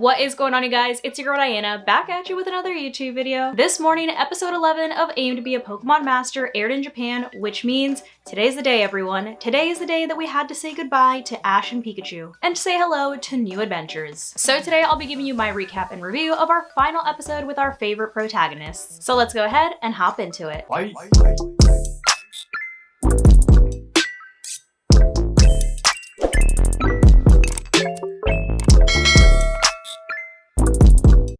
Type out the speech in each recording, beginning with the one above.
What is going on, you guys? It's your girl Diana, back at you with another YouTube video. This morning, episode 11 of Aim to be a Pokemon Master aired in Japan, which means today's the day, everyone. Today is the day that we had to say goodbye to Ash and Pikachu and say hello to new adventures. So today I'll be giving you my recap and review of our final episode with our favorite protagonists. So let's go ahead and hop into it.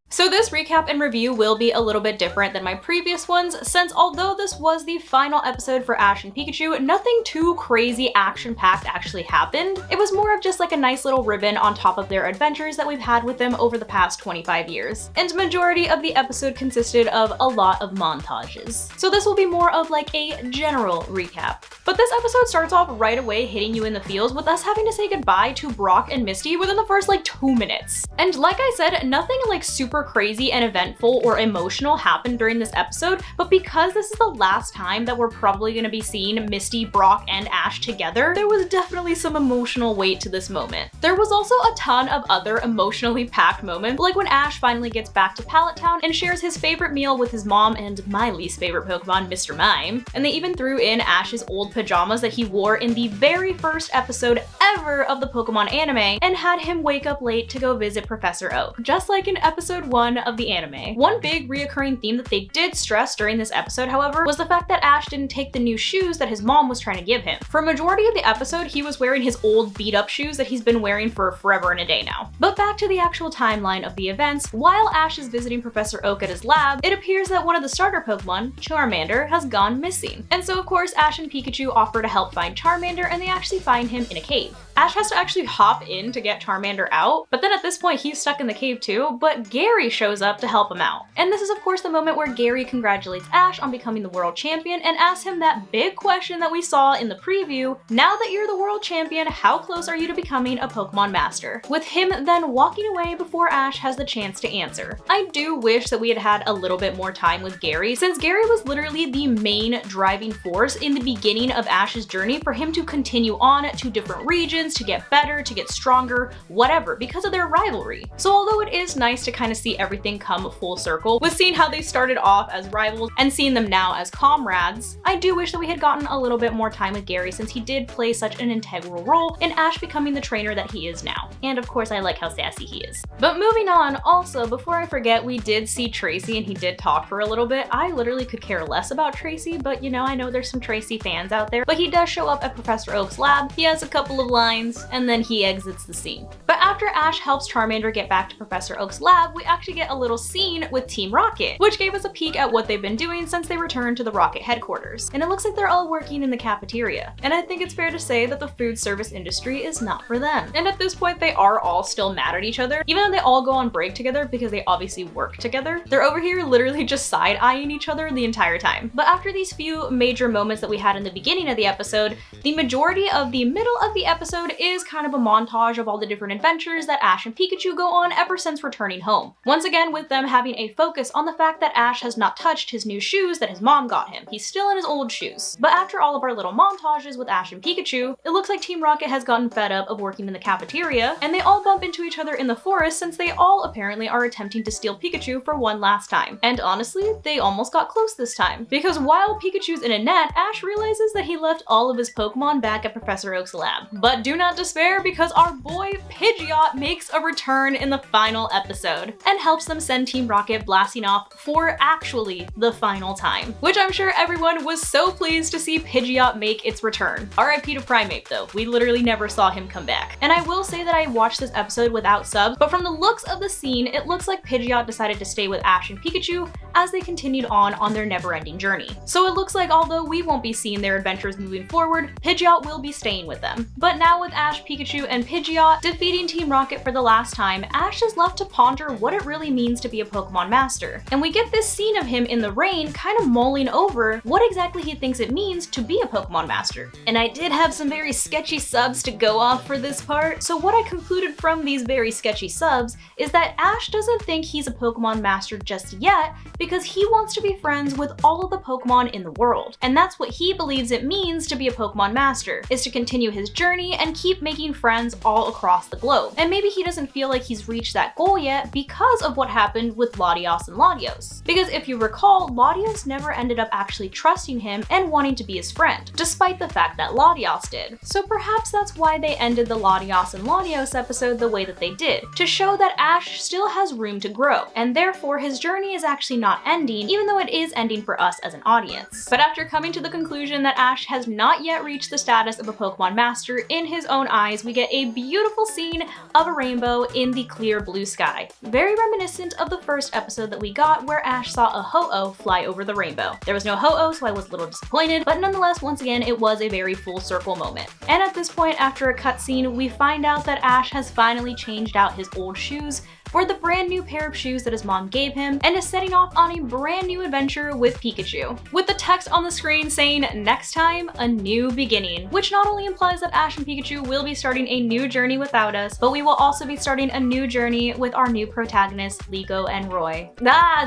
So this recap and review will be a little bit different than my previous ones, since although this was the final episode for Ash and Pikachu, nothing too crazy action-packed actually happened. It was more of just like a nice little ribbon on top of their adventures that we've had with them over the past 25 years. And majority of the episode consisted of a lot of montages. So this will be more of like a general recap. But this episode starts off right away hitting you in the feels with us having to say goodbye to Brock and Misty within the first like 2 minutes. And like I said, nothing like super crazy and eventful or emotional happened during this episode, but because this is the last time that we're probably going to be seeing Misty, Brock, and Ash together, there was definitely some emotional weight to this moment. There was also a ton of other emotionally packed moments, like when Ash finally gets back to Pallet Town and shares his favorite meal with his mom and my least favorite Pokemon, Mr. Mime. And they even threw in Ash's old pajamas that he wore in the very first episode ever of the Pokemon anime and had him wake up late to go visit Professor Oak, just like in episode 1 of the anime. One big reoccurring theme that they did stress during this episode, however, was the fact that Ash didn't take the new shoes that his mom was trying to give him. For a majority of the episode, he was wearing his old beat-up shoes that he's been wearing for forever and a day now. But back to the actual timeline of the events, while Ash is visiting Professor Oak at his lab, it appears that one of the starter Pokemon, Charmander, has gone missing. And so of course, Ash and Pikachu offer to help find Charmander, and they actually find him in a cave. Ash has to actually hop in to get Charmander out, but then at this point he's stuck in the cave too, but Gary shows up to help him out. And this is of course the moment where Gary congratulates Ash on becoming the world champion and asks him that big question that we saw in the preview: now that you're the world champion, how close are you to becoming a Pokemon master? With him then walking away before Ash has the chance to answer. I do wish that we had had a little bit more time with Gary, since Gary was literally the main driving force in the beginning of Ash's journey for him to continue on to different regions, to get better, to get stronger, whatever, because of their rivalry. So although it is nice to kind of see everything come full circle with seeing how they started off as rivals and seeing them now as comrades, I do wish that we had gotten a little bit more time with Gary, since he did play such an integral role in Ash becoming the trainer that he is now. And of course I like how sassy he is. But moving on, also before I forget, we did see Tracy and he did talk for a little bit. I literally could care less about Tracy, but you know, I know there's some Tracy fans out there. But he does show up at Professor Oak's lab, he has a couple of lines, and then he exits the scene. But after Ash helps Charmander get back to Professor Oak's lab, we actually get a little scene with Team Rocket, which gave us a peek at what they've been doing since they returned to the Rocket headquarters. And it looks like they're all working in the cafeteria. And I think it's fair to say that the food service industry is not for them. And at this point, they are all still mad at each other, even though they all go on break together because they obviously work together. They're over here literally just side-eyeing each other the entire time. But after these few major moments that we had in the beginning of the episode, the majority of the middle of the episode is kind of a montage of all the different adventures that Ash and Pikachu go on ever since returning home. Once again, with them having a focus on the fact that Ash has not touched his new shoes that his mom got him. He's still in his old shoes. But after all of our little montages with Ash and Pikachu, it looks like Team Rocket has gotten fed up of working in the cafeteria, and they all bump into each other in the forest, since they all apparently are attempting to steal Pikachu for one last time. And honestly, they almost got close this time, because while Pikachu's in a net, Ash realizes that he left all of his Pokemon back at Professor Oak's lab. But do not despair, because our boy Pidgeot makes a return in the final episode and helps them send Team Rocket blasting off for actually the final time, which I'm sure everyone was so pleased to see Pidgeot make its return. RIP to Primeape though, we literally never saw him come back. And I will say that I watched this episode without subs, but from the looks of the scene, it looks like Pidgeot decided to stay with Ash and Pikachu as they continued on their never-ending journey. So it looks like although we won't be seeing their adventures moving forward, Pidgeot will be staying with them. But now with Ash, Pikachu, and Pidgeot defeating Team Rocket for the last time, Ash is left to ponder what it really really means to be a Pokemon Master. And we get this scene of him in the rain kind of mulling over what exactly he thinks it means to be a Pokemon Master. And I did have some very sketchy subs to go off for this part, so what I concluded from these very sketchy subs is that Ash doesn't think he's a Pokemon Master just yet because he wants to be friends with all of the Pokemon in the world. And that's what he believes it means to be a Pokemon Master, is to continue his journey and keep making friends all across the globe. And maybe he doesn't feel like he's reached that goal yet because of what happened with Latios and Latios. Because if you recall, Latios never ended up actually trusting him and wanting to be his friend, despite the fact that Latios did. So perhaps that's why they ended the Latios and Latios episode the way that they did, to show that Ash still has room to grow, and therefore his journey is actually not ending, even though it is ending for us as an audience. But after coming to the conclusion that Ash has not yet reached the status of a Pokemon Master in his own eyes, we get a beautiful scene of a rainbow in the clear blue sky. Very reminiscent of the first episode that we got where Ash saw a Ho-Oh fly over the rainbow. There was no Ho-Oh, so I was a little disappointed, but nonetheless, once again, it was a very full circle moment. And at this point, after a cutscene, we find out that Ash has finally changed out his old shoes for the brand new pair of shoes that his mom gave him, and is setting off on a brand new adventure with Pikachu, with the text on the screen saying, "Next time, a new beginning," which not only implies that Ash and Pikachu will be starting a new journey without us, but we will also be starting a new journey with our new protagonists, Liko and Roy.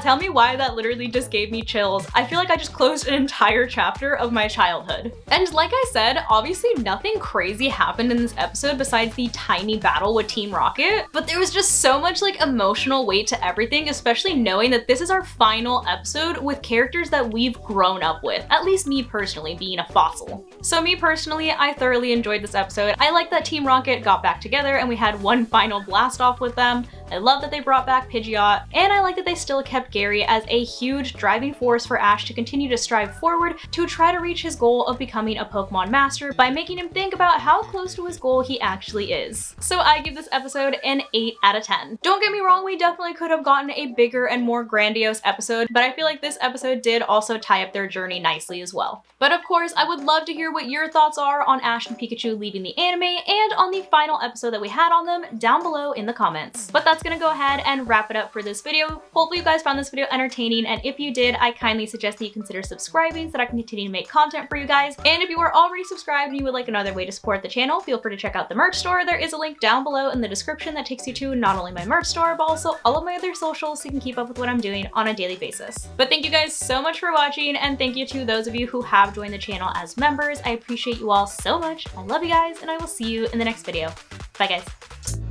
Tell me why that literally just gave me chills. I feel like I just closed an entire chapter of my childhood. And like I said, obviously nothing crazy happened in this episode besides the tiny battle with Team Rocket, but there was just so much like emotional weight to everything, especially knowing that this is our final episode with characters that we've grown up with, at least me personally, being a fossil. So me personally, I thoroughly enjoyed this episode. I like that Team Rocket got back together and we had one final blast off with them. I love that they brought back Pidgeot, and I like that they still kept Gary as a huge driving force for Ash to continue to strive forward to try to reach his goal of becoming a Pokemon Master by making him think about how close to his goal he actually is. So I give this episode an 8 out of 10. Don't get me wrong, we definitely could have gotten a bigger and more grandiose episode, but I feel like this episode did also tie up their journey nicely as well. But of course, I would love to hear what your thoughts are on Ash and Pikachu leaving the anime and on the final episode that we had on them down below in the comments. But that's gonna go ahead and wrap it up for this video. Hopefully you guys found this video entertaining, and if you did, I kindly suggest that you consider subscribing so that I can continue to make content for you guys. And if you are already subscribed and you would like another way to support the channel, feel free to check out the merch store. There is a link down below in the description that takes you to not only my merch store, but also all of my other socials so you can keep up with what I'm doing on a daily basis. But thank you guys so much for watching, and thank you to those of you who have joined the channel as members. I appreciate you all so much. I love you guys, and I will see you in the next video. Bye guys.